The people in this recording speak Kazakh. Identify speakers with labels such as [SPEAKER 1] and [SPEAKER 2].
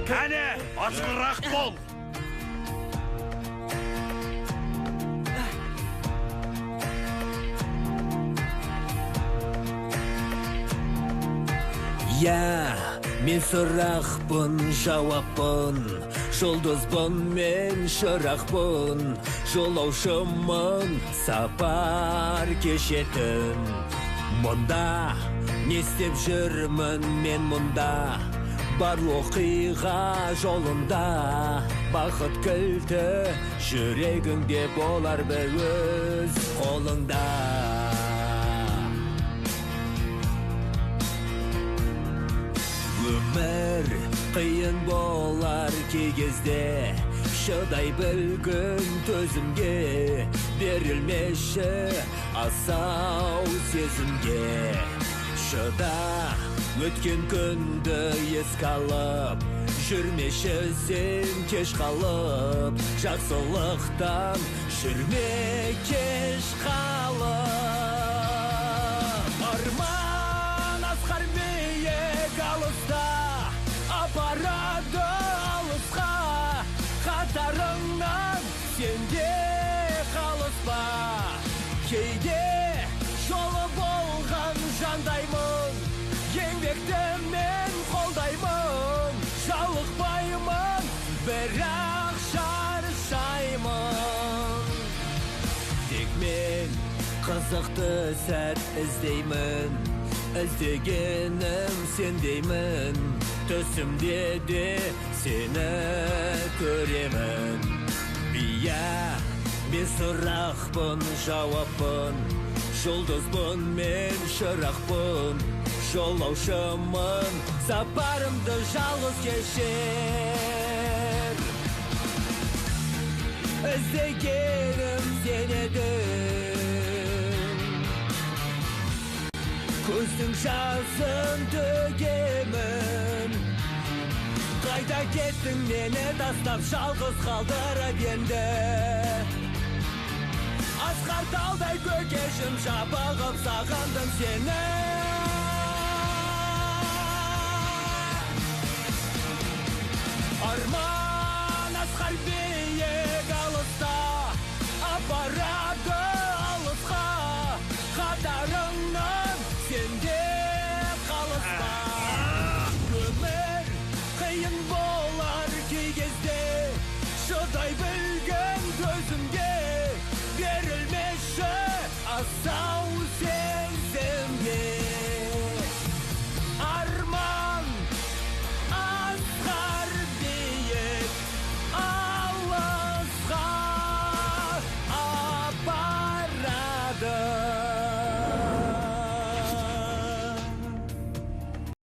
[SPEAKER 1] Кәне, ашқырақ бол!
[SPEAKER 2] Я, мен сұрақпын, жауаппын, жұлдызбын, мен шырақпын, жолаушымын, сапар кешетін. Мұнда, не істеп жүрмін мен мұнда, бар оқиға жолында, бақыт кілті жүрегіңде болар бір өз қолыңда. Өмір қиын болар кей кезде, шыдай білгін төзімге, берілмеші асау сезімге. Шыда өткен күнді еске алып, жүрмеші сен кеш қалып, жақсылықтан жүрме кеш қалып. Арман асқар биік алыста, апарады алысқа, қатарыңнан сенде қалыспа. Кейде жолы болған жандаймын, еңбекті мен қолдаймын, жалықпаймын, бірақ шаршаймын. Тек мен қызықты сәт іздеймін, іздегенім сендеймін, түсімде де сені көремін. Бия, мен сұрақпын, жауаппын, жұлдызбын, мен шырақпын, жолаушымын, сапарымды жалғыз кешер. Іздегенім сен едің, көздің жасын төгемін. Қайда кеттің мені тастап, жалғыз қалдырып енді. Асқар таудай көкешім, жабығып сағындым сені.